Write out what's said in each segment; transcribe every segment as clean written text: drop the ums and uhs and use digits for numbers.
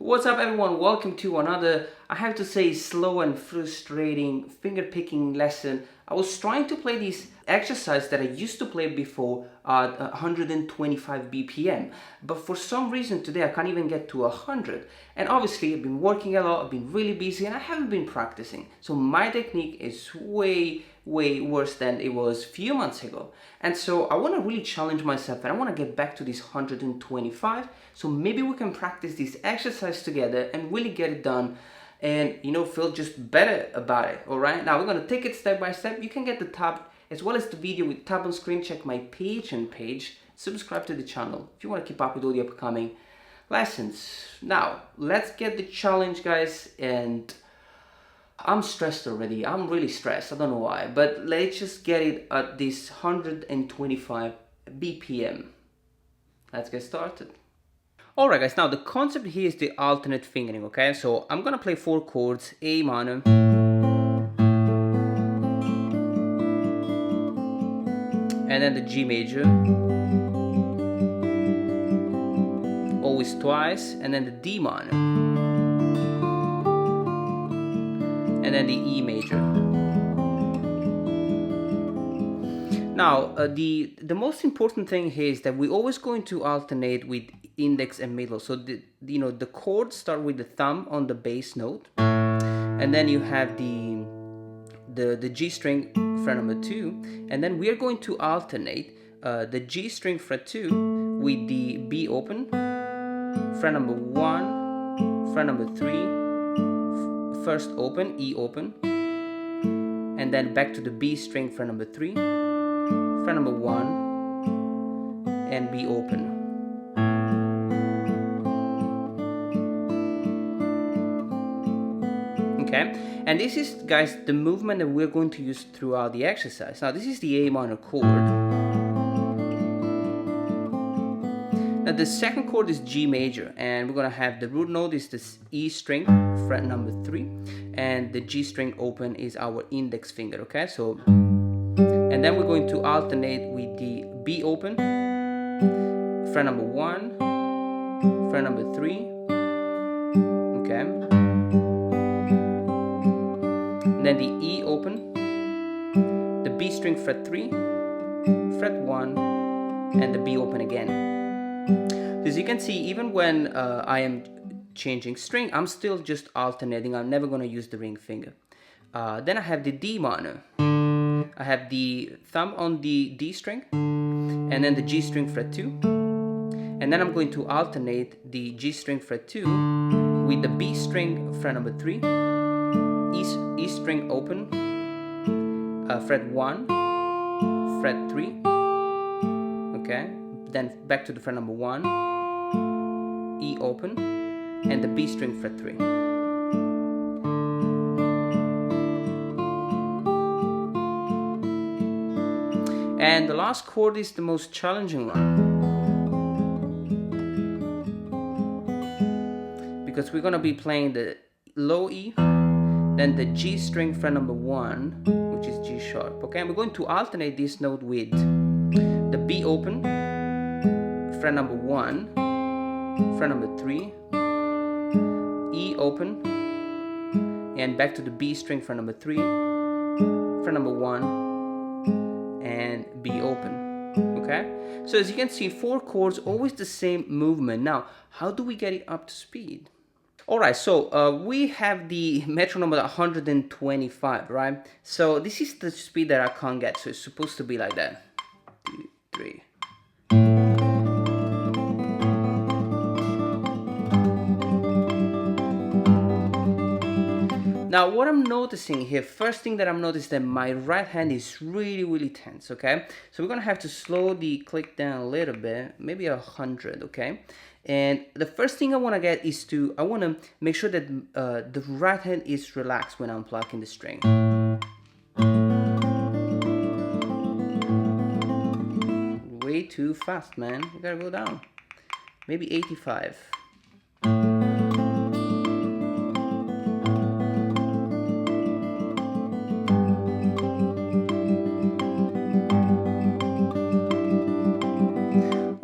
What's up everyone, welcome to another, I have to say, slow and frustrating finger picking lesson. I was trying to play this exercise that I used to play before at 125 BPM, but for some reason today I can't even get to 100. And obviously I've been working a lot, I've been really busy and I haven't been practicing. So my technique is way worse than it was a few months ago. And so I want to really challenge myself and I want to get back to this 125. So maybe we can practice this exercise together and really get it done and feel just better about it. All right, now we're going to take it step by step. You can get the tab as well as the video with tab on screen. Check my page, subscribe to the channel if you want to keep up with all the upcoming lessons. Now let's get the challenge, guys. And I'm stressed already. I'm really stressed. I don't know why, but let's just get it at this 125 BPM. Let's get started. Alright guys, now the concept here is the alternate fingering, okay? So I'm gonna play 4 chords, A minor, and then the G major, always twice, and then the D minor, and then the E major. Now, the most important thing here is that we're always going to alternate with index and middle. So the chords start with the thumb on the bass note, and then you have the G string fret number 2, and then we are going to alternate the G string fret 2 with the B open, fret number 1, fret number 3, first open, E open, and then back to the B string fret number 3, fret number 1, and B open. Okay, and this is, guys, the movement that we're going to use throughout the exercise. Now this is the A minor chord. Now the second chord is G major, and we're gonna have the root note is this E string, fret number 3, and the G string open is our index finger. Okay, so and then we're going to alternate with the B open, fret number 1, fret number 3, okay, and then the E open, the B string fret 3, fret 1, and the B open again. As you can see, even when I am changing string, I'm still just alternating. I'm never going to use the ring finger. Then I have the D minor. I have the thumb on the D string, and then the G string fret 2, and then I'm going to alternate the G string fret 2 with the B string fret number 3, E string open, fret 1, fret 3, okay, then back to the fret number 1, E open, and the B string fret 3. And the last chord is the most challenging one, because we're going to be playing the low E, then the G string fret number 1, which is G sharp. Okay, and we're going to alternate this note with the B open, fret number 1, fret number 3, E open, and back to the B string fret number 3, fret number 1, and B open. Okay, so as you can see, 4 chords, always the same movement. Now, how do we get it up to speed? Alright, so we have the metronome at 125, right? So this is the speed that I can't get, so it's supposed to be like that. 2, 3. Now what I'm noticing here, first thing that I'm noticing, that my right hand is really tense, okay? So we're gonna have to slow the click down a little bit, maybe 100, okay? And the first thing I want to get is I want to make sure that the right hand is relaxed when I'm plucking the string. Way too fast, man. You gotta go down. Maybe 85.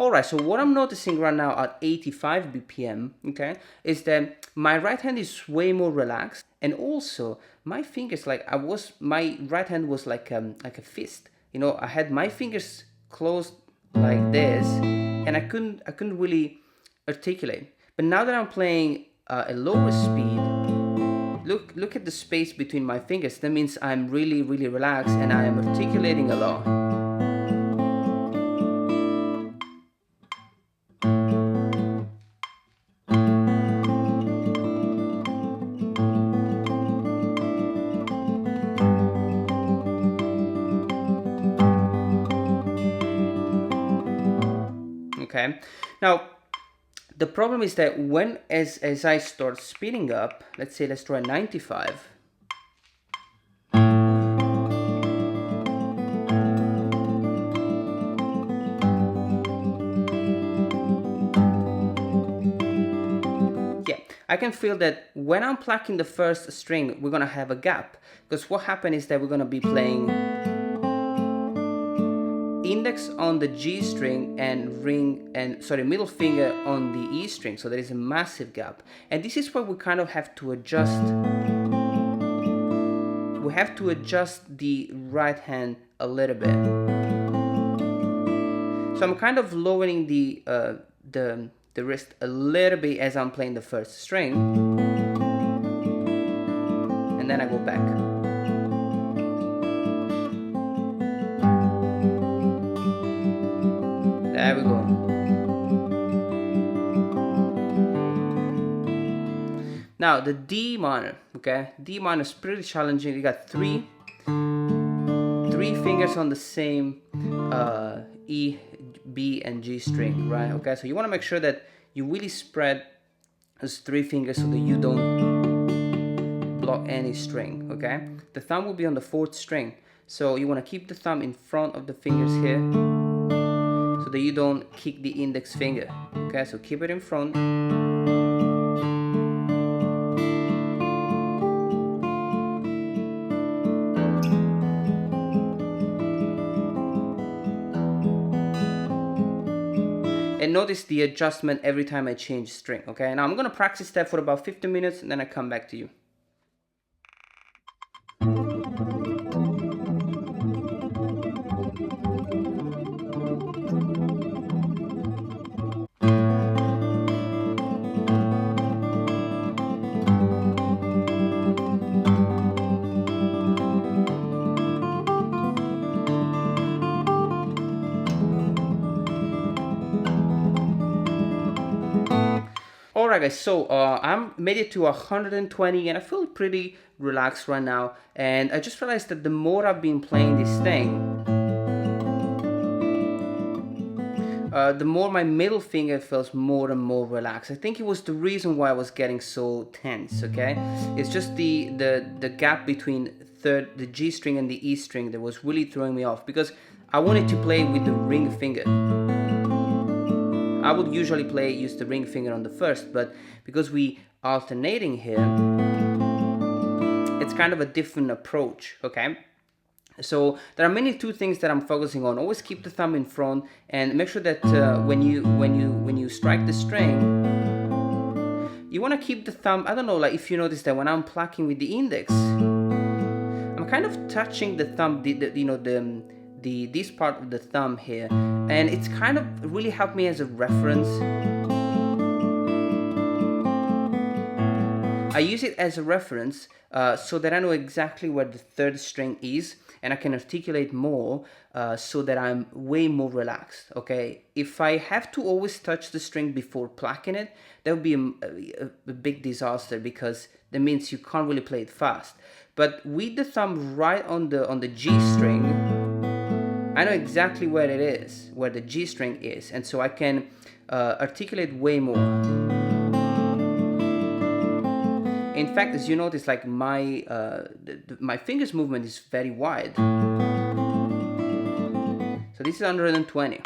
Alright, so what I'm noticing right now at 85 BPM, okay, is that my right hand is way more relaxed, and also my fingers, like my right hand was like a fist. You know, I had my fingers closed like this, and I couldn't really articulate. But now that I'm playing a lower speed, look at the space between my fingers. That means I'm really relaxed and I am articulating a lot. Okay, now the problem is that when as I start speeding up, let's try 95. Yeah, I can feel that when I'm plucking the first string, we're gonna have a gap, because what happened is that we're gonna be playing index on the G string and middle finger on the E string, so there is a massive gap, and this is where we kind of have to adjust. We have to adjust the right hand a little bit. So I'm kind of lowering the wrist a little bit as I'm playing the first string, and then I go back. There we go. Now the D minor, okay? D minor is pretty challenging. You got three fingers on the same E, B, and G string, right? Okay, so you want to make sure that you really spread those three fingers so that you don't block any string, okay? The thumb will be on the fourth string, so you want to keep the thumb in front of the fingers here so that you don't kick the index finger, okay? So keep it in front. And notice the adjustment every time I change string, okay? Now I'm gonna practice that for about 15 minutes and then I come back to you. Alright guys, so I'm made it to 120 and I feel pretty relaxed right now, and I just realized that the more I've been playing this thing, the more my middle finger feels more and more relaxed. I think it was the reason why I was getting so tense, okay? It's just the gap between the G string and the E string that was really throwing me off, because I wanted to play with the ring finger. I would usually use the ring finger on the first, but because we alternating here, it's kind of a different approach, okay? So there are mainly two things that I'm focusing on. Always keep the thumb in front and make sure that when you strike the string, you want to keep the thumb. I don't know, like if you notice that when I'm plucking with the index, I'm kind of touching the thumb, this part of the thumb here, and it's kind of really helped me as a reference. I use it as a reference so that I know exactly where the third string is, and I can articulate more so that I'm way more relaxed, okay? If I have to always touch the string before plucking it, that would be a big disaster, because that means you can't really play it fast. But with the thumb right on the G string, I know exactly where it is, where the G string is, and so I can articulate way more. In fact, as you notice, like my fingers movement is very wide. So this is 120.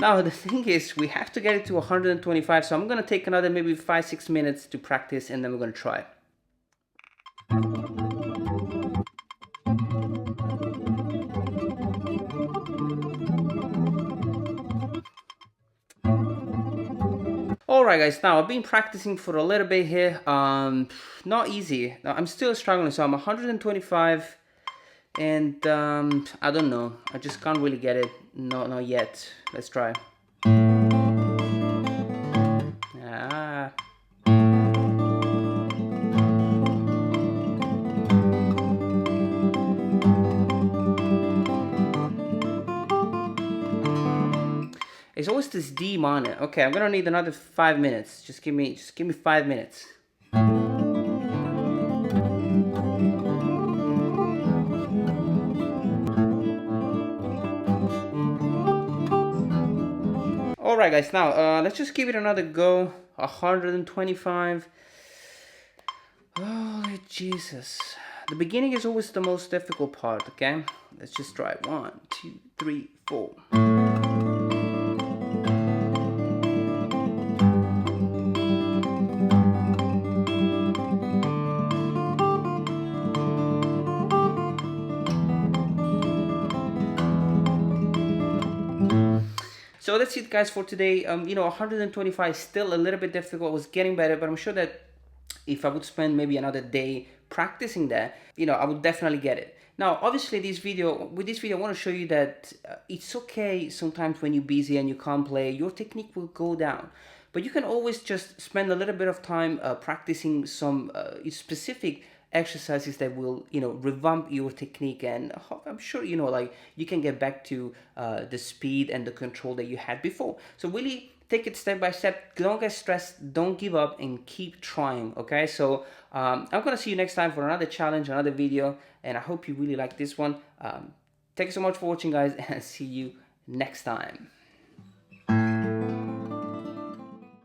Now the thing is, we have to get it to 125, so I'm gonna take another maybe 5-6 minutes to practice, and then we're gonna try it. Alright guys, now I've been practicing for a little bit here. Not easy. I'm still struggling, so I'm 125, and I don't know. I just can't really get it. No, not yet. Let's try. Ah. It's always this D minor. Okay, I'm gonna need another 5 minutes. Just give me 5 minutes. Alright guys, now let's just give it another go. 125. Oh Jesus. The beginning is always the most difficult part, okay? Let's just try 1, 2, 3, 4. So that's it guys for today. 125 is still a little bit difficult. It was getting better, but I'm sure that if I would spend maybe another day practicing that, I would definitely get it. Now, obviously with this video, I want to show you that it's okay sometimes when you're busy and you can't play, your technique will go down. But you can always just spend a little bit of time practicing some specific exercises that will revamp your technique, and I'm sure like you can get back to the speed and the control that you had before. So really take it step by step. Don't get stressed, don't give up, and keep trying. Okay, so I'm gonna see you next time for another challenge, another video, and I hope you really like this one. Thank you so much for watching guys, and see you next time.